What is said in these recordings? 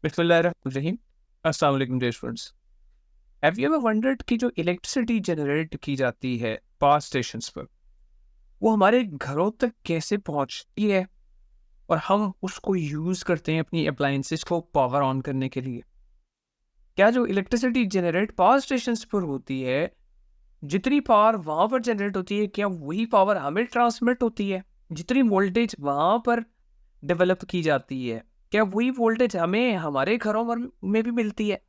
बिस्मिल्लाहिर्रहमानिर्रहीम। अस्सलाम वालेकुम dear students. Have you ever wondered कि जो इलेक्ट्रिसिटी जनरेट की जाती है पावर स्टेशंस पर, वो हमारे घरों तक कैसे पहुंचती है और हम उसको यूज़ करते हैं अपनी अप्लायंसेस को पावर ऑन करने के लिए? क्या जो इलेक्ट्रिसिटी जनरेट पावर स्टेशंस पर होती है, जितनी पावर वहाँ पर जनरेट होती है, क्या वही पावर हमें ट्रांसमिट होती है? जितनी वोल्टेज वहाँ पर डेवलप की जाती है, क्या वही वोल्टेज हमें हमारे घरों में भी मिलती है?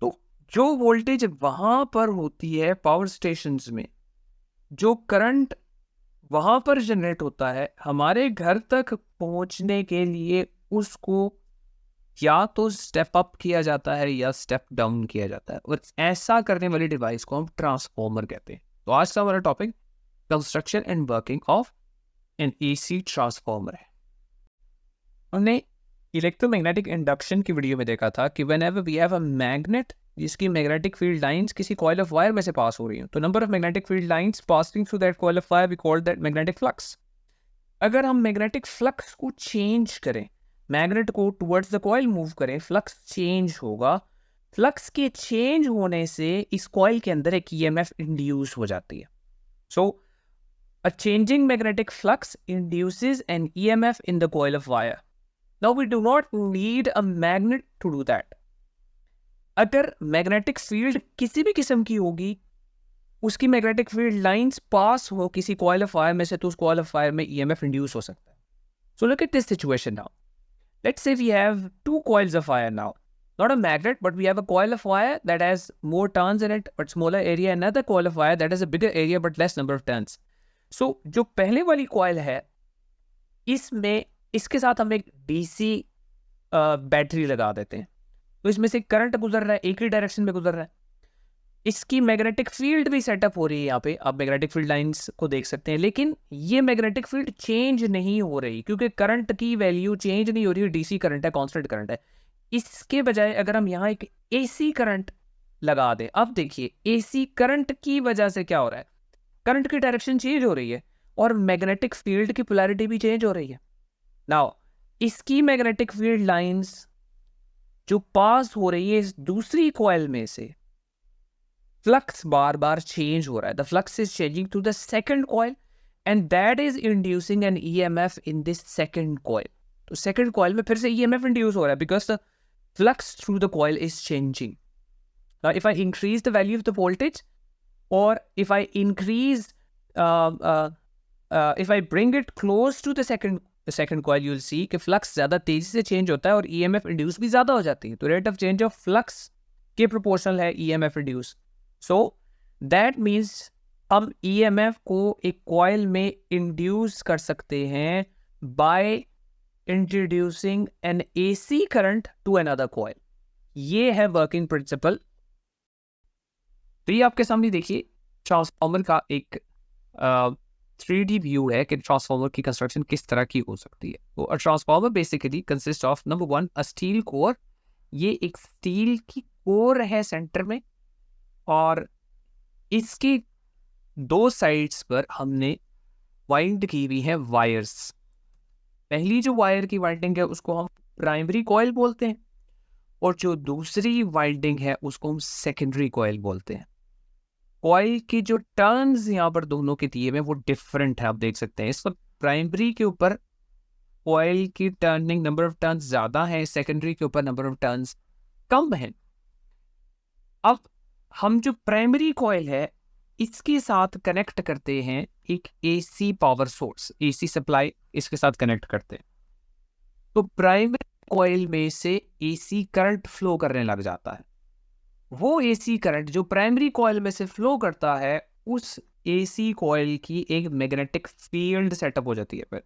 तो जो वोल्टेज वहां पर होती है पावर स्टेशंस में, जो करंट वहां पर जनरेट होता है, हमारे घर तक पहुंचने के लिए उसको या तो स्टेप अप किया जाता है या स्टेप डाउन किया जाता है, और ऐसा करने वाली डिवाइस को हम ट्रांसफॉर्मर कहते हैं। तो आज का हमारा topic construction and working of N AC transformer है। हमने इलेक्ट्रोमैग्नेटिक इंडक्शन की वीडियो में देखा था कि whenever we have a magnet जिसकी मैग्नेटिक फील्ड लाइंस किसी कॉइल ऑफ वायर में से पास हो रही हैं, तो number of magnetic field lines passing through that coil of wire we call that magnetic flux. अगर हम मैग्नेटिक फ्लक्स को चेंज करें, मैग्नेट को टुवर्ड्स द कॉइल मूव करें, फ्लक्स चेंज होगा। फ्लक्स के चेंज होने से इस कॉइल के अंदर एक ईएमएफ इंड्यूस हो जाती है। सो a changing magnetic flux induces an EMF in the coil of wire. Now we do not need a magnet to do that. अगर मैग्नेटिक फील्ड किसी भी किस्म की होगी, उसकी मैग्नेटिक फील्ड लाइंस पास हो किसी कॉइल ऑफ वायर में से, तो उस कॉइल ऑफ वायर में ईएमएफ इंड्यूस हो सकता है। So look at this situation now. Let's say we have two coils of wire now, not a magnet, but we have a coil of wire that has more turns in it but smaller area, another coil of wire that has a bigger area but less number of turns. So जो पहले वाली coil है, इसमें इसके साथ हम एक DC battery लगा देते हैं, तो इसमें से करंट गुजर रहा है, एक ही डायरेक्शन में गुजर रहा है। इसकी मैग्नेटिक फील्ड भी सेटअप हो रही है। यहाँ पे आप मैग्नेटिक फील्ड लाइंस को देख सकते हैं, लेकिन ये मैग्नेटिक फील्ड चेंज नहीं हो रही क्योंकि करंट की वैल्यू चेंज नहीं हो रही। डीसी करंट है, कांस्टेंट करंट है। इसके बजाय अगर हम यहाँ एक एसी करंट लगा दें, अब देखिए एसी करंट की वजह से क्या हो रहा है, करंट की डायरेक्शन चेंज हो रही है और मैग्नेटिक फील्ड की पोलैरिटी भी चेंज हो रही है। नाउ इसकी मैग्नेटिक फील्ड लाइंस जो पास हो रही है इस दूसरी कॉइल में से, फ्लक्स बार बार चेंज हो रहा है। The flux is changing to the second coil and that is inducing an EMF in this second coil. तो सेकंड कॉइल में फिर से ईएमएफ इंड्यूस हो रहा है because the flux through the coil is changing. Now, if I increase the value of the voltage, or if I increase, if I bring it close to the second coil, you'll see कि flux ज़्यादा तेजी से change होता है और EMF induce भी ज़्यादा हो जाती है। तो rate of change of flux के proportional है EMF induce. So that means हम EMF को एक coil में induce कर सकते हैं by introducing an AC current to another coil. ये है वर्किंग प्रिंसिपल। तो ये आपके सामने देखिए ट्रांसफॉर्मर का एक 3D व्यू है कि ट्रांसफॉर्मर की कंस्ट्रक्शन किस तरह की हो सकती है। तो transformer basically consist of number 1 a steel core. ये एक स्टील की कोर है सेंटर में, और इसकी दो साइड्स पर हमने वाइंड की हुई है वायर्स। पहली जो वायर की वाइंडिंग है उसको हम प्राइमरी कॉइल बोलते हैं, और जो दूसरी वाइंडिंग है उसको हम सेकेंडरी कॉइल बोलते हैं। कॉइल की जो टर्न्स यहाँ पर दोनों के दिए हुए वो डिफरेंट है, आप देख सकते हैं। इस वक्त प्राइमरी के ऊपर कॉइल की टर्निंग नंबर ऑफ टर्न्स ज़्यादा है, सेकेंडरी के ऊपर नंबर ऑफ टर्न्स कम है। अब हम जो प्राइमरी कॉइल है इसके साथ कनेक्ट करते हैं एक AC power source, AC supply इसके साथ कनेक्ट करते हैं, तो प्राइमरी कॉइल में से एसी करंट फ्लो करने लग जाता है। वो एसी करंट जो प्राइमरी कॉइल में से फ्लो करता है, उस एसी कॉइल की एक मैग्नेटिक फील्ड सेटअप हो जाती है। फिर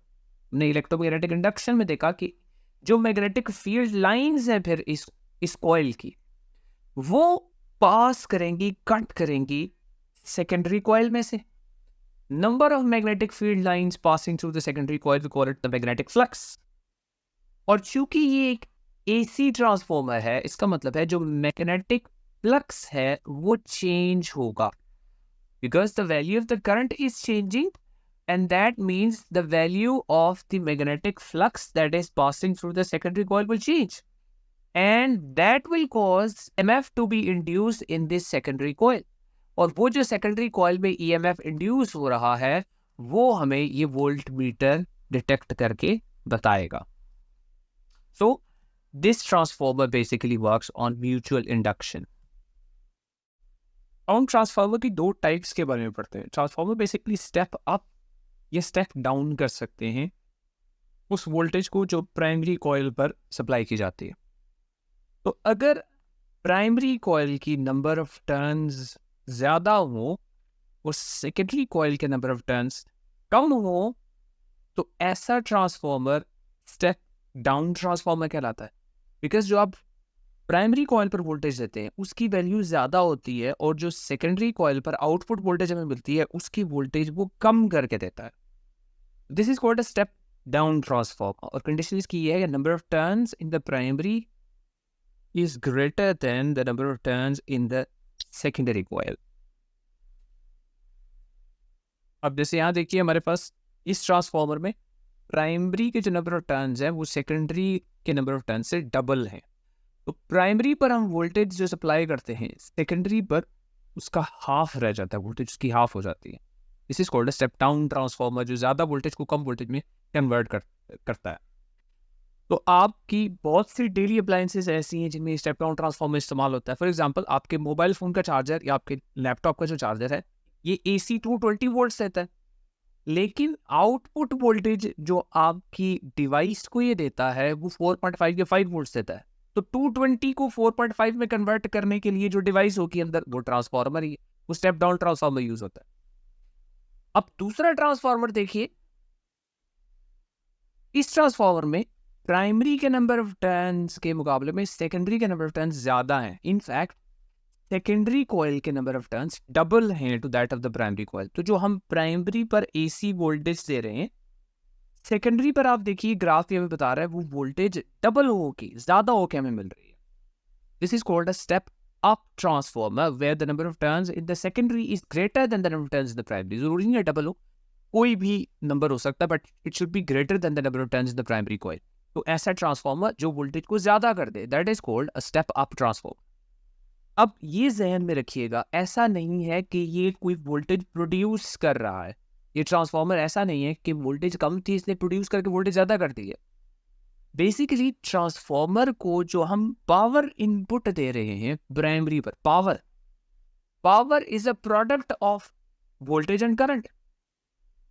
हमने इलेक्ट्रोमैग्नेटिक इंडक्शन में देखा कि जो मैग्नेटिक फील्ड लाइंस हैं फिर इस कॉइल की, वो पास करेंगी, कट करेंगी सेकेंडरी कॉइल में से। Number of magnetic field lines passing through the secondary coil we call it the magnetic flux. और चूंकि ये एक एसी ट्रांसफॉर्मर है, इसका मतलब है जो मैग्नेटिक फ्लक्स है वो चेंज होगा because the value of the current is changing, and that means the value of the magnetic flux that is passing through the secondary coil will change. And that will cause EMF to be induce in this secondary coil, और वो जो secondary coil में EMF induce हो रहा है वो हमें ये वोल्ट मीटर डिटेक्ट करके बताएगा. So this transformer basically works on mutual induction. हम ट्रांसफार्मर की दो टाइप्स के बारे में पढ़ते हैं. ट्रांसफार्मर बेसिकली स्टेप अप या स्टेप डाउन कर सकते हैं उस वोल्टेज को जो प्राइमरी कॉइल पर सप्लाई की जाती है. तो अगर प्राइमरी कॉइल की नंबर ऑफ टर्न्स ज़्यादा हो और सेकेंडरी कॉइल के नंबर ऑफ टर्न्स कम हो, तो ऐसा ट्रांसफार्मर स्टेप डाउन ट्रांसफार्मर कहलाता है. बिकॉज जो आप प्राइमरी कॉइल पर वोल्टेज देते हैं उसकी वैल्यू ज़्यादा होती है, और जो सेकेंडरी कॉइल पर आउटपुट वोल्टेज हमें मिलती है उसकी वोल्टेज वो कम करके देता है. This is called a step down transformer, और कंडीशन इसकी ये है कि number of turns in the primary is greater than the number of turns in the secondary coil. अब जैसे यहाँ देखिए हमारे पास इस ट्रांसफार्मर में प्राइमरी के जो नंबर ऑफ टर्न्स हैं वो सेकेंडरी के नंबर ऑफ टर्न्स से डबल हैं. तो प्राइमरी पर हम वोल्टेज जो सप्लाई करते हैं, सेकेंडरी पर उसका हाफ रह जाता है, वोल्टेज उसकी हाफ हो जाती है. This is called a step down transformer, जो ज़्यादा वोल्टेज को कम वोल्टेज में कन्वर्ट करता है. तो आपकी बहुत सी डेली अप्लायंसेस ऐसी हैं जिनमें स्टेप डाउन ट्रांसफार्मर इस्तेमाल होता है. फॉर एग्जांपल आपके मोबाइल फ़ोन का चार्जर या आपके लैपटॉप का जो चार्जर है ये AC 220 वोल्ट्स देता है, लेकिन आउटपुट वोल्टेज जो आपकी डिवाइस को ये देता है वो 4.5 या 5 वोल्ट्स देता है. तो 220 को 4.5 में कन्वर्ट करने के लिए जो डिवाइस होगी अंदर वो ट्रांसफार्मर ही, वो स्टेप डाउन ट्रांसफार्मर यूज होता है. अब दूसरा ट्रांसफार्मर देखिए, इस ट्रांसफार्मर में प्राइमरी के नंबर ऑफ टर्न्स के मुकाबले में सेकेंडरी के नंबर ऑफ टर्न्स ज्यादा हैं. इनफैक्ट सेकेंडरी कॉइल के नंबर ऑफ टर्न्स डबल हैं to that of the primary coil. तो जो हम प्राइमरी पर AC वोल्टेज दे रहे हैं, सेकेंडरी पर आप देखिए ग्राफ ये हमें बता रहा है वो वोल्टेज डबल होके ज्यादा होके हमें मिल रही है. This is called a step up transformer where the number of turns in the secondary is greater than the number of turns in the primary. जरूरी नहीं है डबल हो, कोई भी नंबर हो सकता है, but it should be greater than the number of turns in the primary coil. तो ऐसा ट्रांसफार्मर जो वोल्टेज को ज्यादा कर दे, that is called a step up transformer. अब ये जहन में रखिएगा, ऐसा नहीं है कि ये कोई वोल्टेज प्रोड्यूस कर रहा है. ये ट्रांसफार्मर ऐसा नहीं है कि वोल्टेज कम थी इसने प्रोड्यूस करके वोल्टेज ज़्यादा कर दी है. बेसिकली ट्रांसफार्मर को जो हम पावर इनपुट दे रहे हैं प्राइमरी पर, power is a product of voltage and current.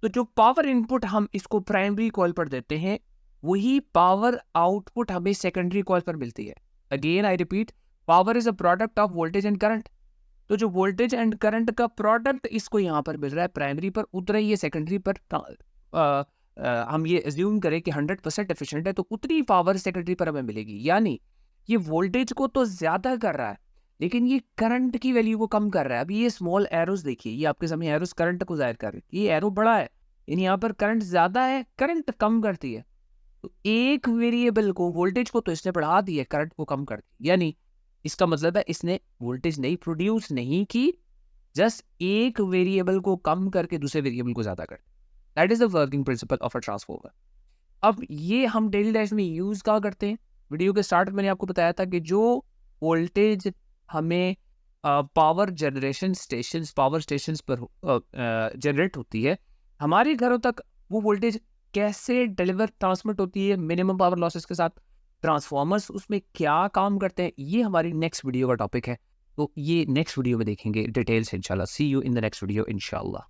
तो जो पावर इनपुट हम इसको प्राइमरी कॉइल पर देते हैं वही पावर आउटपुट हमें सेकेंडरी कॉइल पर मिलती है. Again I repeat, power is a product of voltage and current. तो जो वोल्टेज एंड करंट का प्रोडक्ट इसको यहाँ पर मिल रहा है प्राइमरी पर, उतना ही ये सेकेंडरी पर हम ये एज्यूम करें कि 100% एफिशिएंट है तो उतनी पावर सेकेंडरी पर हमें मिलेगी. यानी ये वोल्टेज को तो ज़्यादा कर रहा है लेकिन ये करंट की वैल्यू को कम कर रहा है. अभी ये स्मॉल एरोज देखिए, ये आपके सामने एरोज करंट को जाहिर कर रहे हैं. ये एरो बड़ा है यानी यहाँ पर करंट ज़्यादा है, करंट कम करती है. तो एक वेरिएबल को, वोल्टेज को तो इसने बढ़ा दिया, करंट को कम कर दिया. यानी इसका मतलब है इसने वोल्टेज नहीं प्रोड्यूस नहीं की, जस्ट एक वेरिएबल को कम करके दूसरे वेरिएबल को ज्यादा कर. That is the working principle of a transformer. अब ये हम डेली लाइफ में यूज क्या करते हैं? वीडियो के स्टार्ट में मैंने आपको बताया था कि जो वोल्टेज हमें power generation station, power station पर जनरेट होती है, हमारे घरों तक वो वोल्टेज कैसे डिलीवर ट्रांसमिट होती है मिनिमम पावर लॉसेस के साथ, ट्रांसफार्मर्स उसमें क्या काम करते हैं, ये हमारी नेक्स्ट वीडियो का टॉपिक है. तो ये नेक्स्ट वीडियो में देखेंगे डिटेल्स इंशाल्लाह. See you in the next video इंशाल्लाह.